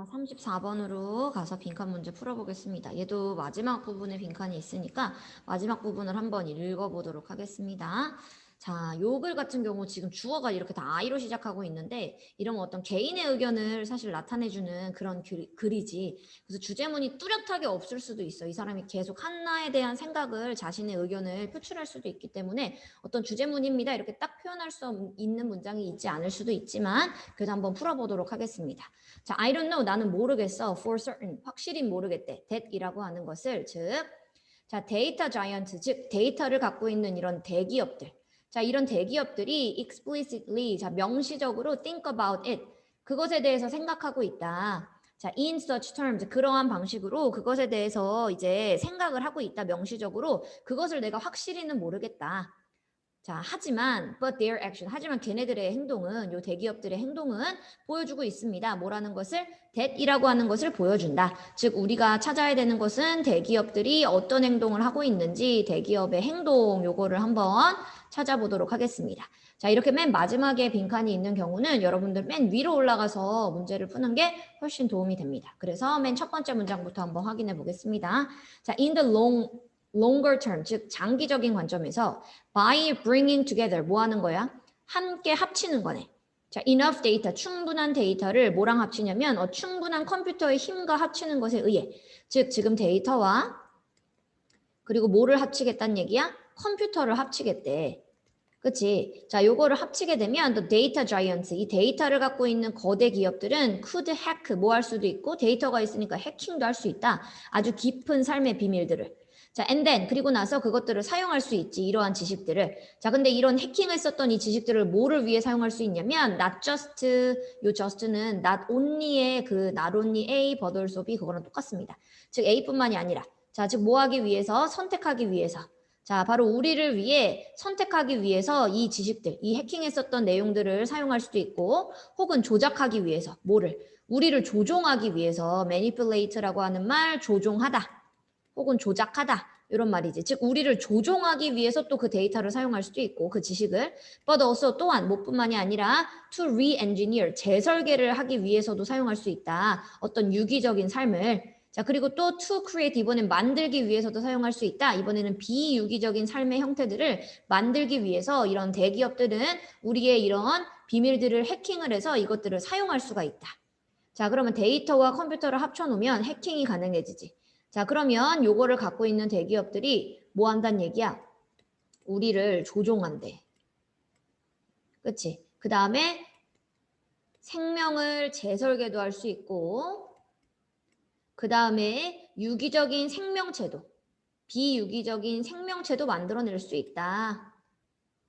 자, 34번으로 가서 빈칸 문제 풀어보겠습니다. 얘도 마지막 부분에 빈칸이 있으니까 마지막 부분을 한번 읽어보도록 하겠습니다. 자, 요 글 같은 경우 지금 주어가 이렇게 다 I로 시작하고 있는데 이러면 어떤 개인의 의견을 사실 나타내주는 그런 글이지. 그래서 주제문이 뚜렷하게 없을 수도 있어. 이 사람이 계속 하나에 대한 생각을 자신의 의견을 표출할 수도 있기 때문에 어떤 주제문입니다. 이렇게 딱 표현할 수 있는 문장이 있지 않을 수도 있지만 그래도 한번 풀어보도록 하겠습니다. 자, I don't know. 나는 모르겠어. For certain. 확실히 모르겠대. that이라고 하는 것을 즉 자, 데이터 자이언트 즉 데이터를 갖고 있는 이런 대기업들. 자, 이런 대기업들이 explicitly 자, 명시적으로 think about it. 그것에 대해서 생각하고 있다. 자, in such terms 그러한 방식으로 그것에 대해서 이제 생각을 하고 있다. 명시적으로 그것을 내가 확실히는 모르겠다. 자, 하지만 but their action 하지만 걔네들의 행동은 요 대기업들의 행동은 보여주고 있습니다. 뭐라는 것을 that이라고 하는 것을 보여준다. 즉 우리가 찾아야 되는 것은 대기업들이 어떤 행동을 하고 있는지 대기업의 행동 요거를 한번 찾아보도록 하겠습니다. 자, 이렇게 맨 마지막에 빈칸이 있는 경우는 여러분들 맨 위로 올라가서 문제를 푸는 게 훨씬 도움이 됩니다. 그래서 맨 첫 번째 문장부터 한번 확인해 보겠습니다. 자, in the longer term, 즉 장기적인 관점에서 by bringing together 뭐 하는 거야? 함께 합치는 거네. 자, enough data, 충분한 데이터를 뭐랑 합치냐면 충분한 컴퓨터의 힘과 합치는 것에 의해 즉 지금 데이터와 그리고 뭐를 합치겠다는 얘기야? 컴퓨터를 합치겠대. 그치? 자, 요거를 합치게 되면 the data giants, 이 데이터를 갖고 있는 거대 기업들은 could hack, 뭐 할 수도 있고 데이터가 있으니까 해킹도 할 수 있다. 아주 깊은 삶의 비밀들을. 자, and then 그리고 나서 그것들을 사용할 수 있지. 이러한 지식들을. 자, 근데 이런 해킹을 썼던 이 지식들을 뭐를 위해 사용할 수 있냐면 not just, 요 just는 not only의 그 not only A, but also B 그거랑 똑같습니다. 즉 A뿐만이 아니라 자, 즉 뭐 하기 위해서? 선택하기 위해서. 자, 바로 우리를 위해 선택하기 위해서 이 지식들, 이 해킹했었던 내용들을 사용할 수도 있고 혹은 조작하기 위해서 뭐를? 우리를 조종하기 위해서 manipulate라고 하는 말 조종하다. 혹은 조작하다 이런 말이지. 즉 우리를 조종하기 위해서 또 그 데이터를 사용할 수도 있고 그 지식을 but also 또한 뭐뿐만이 아니라 to re-engineer 재설계를 하기 위해서도 사용할 수 있다. 어떤 유기적인 삶을 자 그리고 또 to create 이번엔 만들기 위해서도 사용할 수 있다. 이번에는 비유기적인 삶의 형태들을 만들기 위해서 이런 대기업들은 우리의 이런 비밀들을 해킹을 해서 이것들을 사용할 수가 있다. 자 그러면 데이터와 컴퓨터를 합쳐놓으면 해킹이 가능해지지. 자 그러면 요거를 갖고 있는 대기업들이 뭐 한다는 얘기야? 우리를 조종한대. 그치? 그 다음에 생명을 재설계도 할 수 있고 그 다음에 유기적인 생명체도 비유기적인 생명체도 만들어낼 수 있다.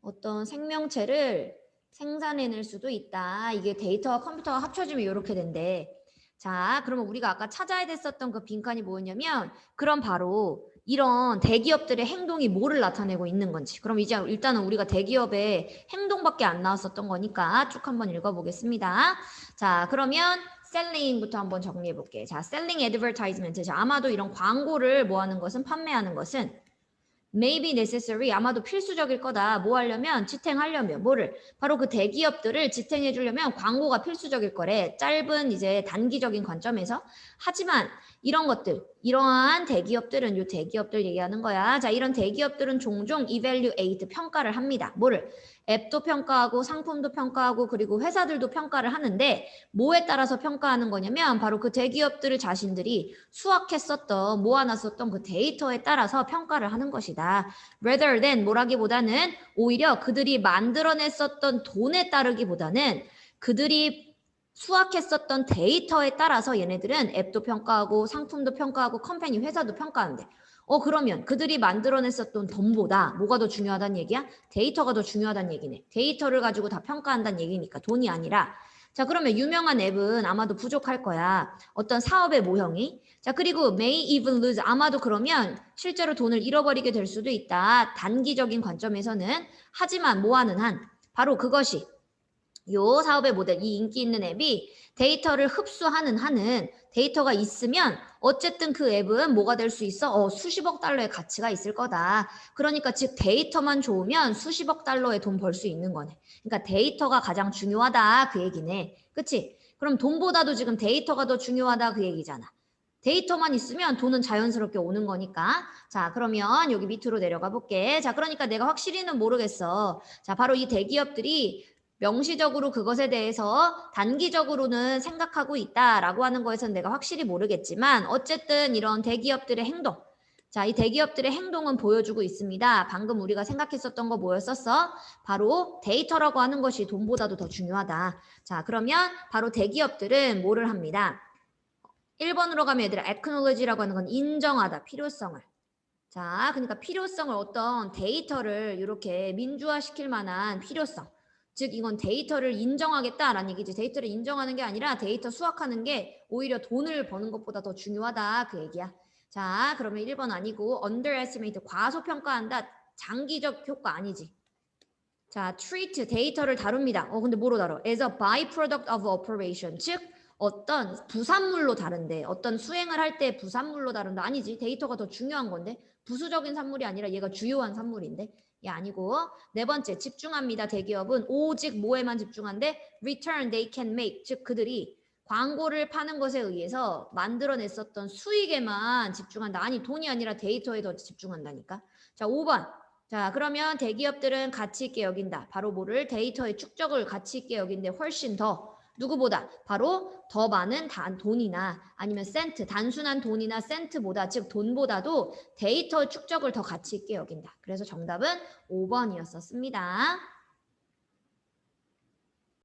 어떤 생명체를 생산해낼 수도 있다. 이게 데이터와 컴퓨터가 합쳐지면 이렇게 된대. 자, 그러면 우리가 아까 찾아야 됐었던 그 빈칸이 뭐였냐면 그럼 바로 이런 대기업들의 행동이 뭐를 나타내고 있는 건지. 그럼 이제 일단은 우리가 대기업의 행동밖에 안 나왔었던 거니까 쭉 한번 읽어보겠습니다. 자, 그러면 셀링부터 한번 정리해 볼게. 자, 셀링 애드버타이즈먼트. 자, 아마도 이런 광고를 뭐 하는 것은 판매하는 것은 maybe necessary 아마도 필수적일 거다. 뭐 하려면 지탱하려면 뭐를 바로 그 대기업들을 지탱해 주려면 광고가 필수적일 거래. 짧은 이제 단기적인 관점에서 하지만 이런 것들 이러한 대기업들은 요 대기업들 얘기하는 거야. 자 이런 대기업들은 종종 evaluate 평가를 합니다. 뭐를 앱도 평가하고 상품도 평가하고 그리고 회사들도 평가를 하는데 뭐에 따라서 평가하는 거냐면 바로 그 대기업들을 자신들이 수확했었던 모아놨었던 그 데이터에 따라서 평가를 하는 것이다. rather than 뭐라기보다는 오히려 그들이 만들어냈었던 돈에 따르기보다는 그들이 수확했었던 데이터에 따라서 얘네들은 앱도 평가하고 상품도 평가하고 컴퍼니 회사도 평가하는데 그러면 그들이 만들어냈었던 돈보다 뭐가 더 중요하다는 얘기야? 데이터가 더 중요하다는 얘기네. 데이터를 가지고 다 평가한다는 얘기니까 돈이 아니라 자 그러면 유명한 앱은 아마도 부족할 거야. 어떤 사업의 모형이. 자 그리고 may even lose 아마도 그러면 실제로 돈을 잃어버리게 될 수도 있다. 단기적인 관점에서는. 하지만 뭐하는 한 바로 그것이 요 사업의 모델, 이 인기 있는 앱이 데이터를 흡수하는 한은 데이터가 있으면 어쨌든 그 앱은 뭐가 될 수 있어? 수십억 달러의 가치가 있을 거다. 그러니까 즉 데이터만 좋으면 수십억 달러의 돈 벌 수 있는 거네. 그러니까 데이터가 가장 중요하다 그 얘기네. 그치? 그럼 돈보다도 지금 데이터가 더 중요하다 그 얘기잖아. 데이터만 있으면 돈은 자연스럽게 오는 거니까. 자, 그러면 여기 밑으로 내려가 볼게. 자, 그러니까 내가 확실히는 모르겠어. 자, 바로 이 대기업들이 명시적으로 그것에 대해서 단기적으로는 생각하고 있다라고 하는 거에서는 내가 확실히 모르겠지만 어쨌든 이런 대기업들의 행동. 자, 이 대기업들의 행동은 보여주고 있습니다. 방금 우리가 생각했었던 거 뭐였었어? 바로 데이터라고 하는 것이 돈보다도 더 중요하다. 자, 그러면 바로 대기업들은 뭐를 합니다. 1번으로 가면 얘들아 acknowledge라고 하는 건 인정하다, 필요성을. 자, 그러니까 필요성을 어떤 데이터를 이렇게 민주화시킬 만한 필요성. 즉 이건 데이터를 인정하겠다라는 얘기지. 데이터를 인정하는 게 아니라 데이터 수확하는 게 오히려 돈을 버는 것보다 더 중요하다 그 얘기야. 자, 그러면 1번 아니고 underestimate, 과소평가한다. 장기적 효과 아니지. 자, treat, 데이터를 다룹니다. 근데 뭐로 다뤄? as a byproduct of operation. 즉 어떤 부산물로 다른데 어떤 수행을 할 때 부산물로 다른다. 아니지. 데이터가 더 중요한 건데 부수적인 산물이 아니라 얘가 주요한 산물인데 얘 아니고 네 번째 집중합니다. 대기업은 오직 뭐에만 집중한데 return they can make. 즉 그들이 광고를 파는 것에 의해서 만들어냈었던 수익에만 집중한다. 아니 돈이 아니라 데이터에 더 집중한다니까. 자 5번. 자 그러면 대기업들은 가치 있게 여긴다. 바로 뭐를 데이터의 축적을 가치 있게 여긴데 훨씬 더 누구보다 바로 더 많은 돈이나 아니면 센트, 단순한 돈이나 센트보다 즉 돈보다도 데이터 축적을 더 가치 있게 여긴다. 그래서 정답은 5번이었었습니다.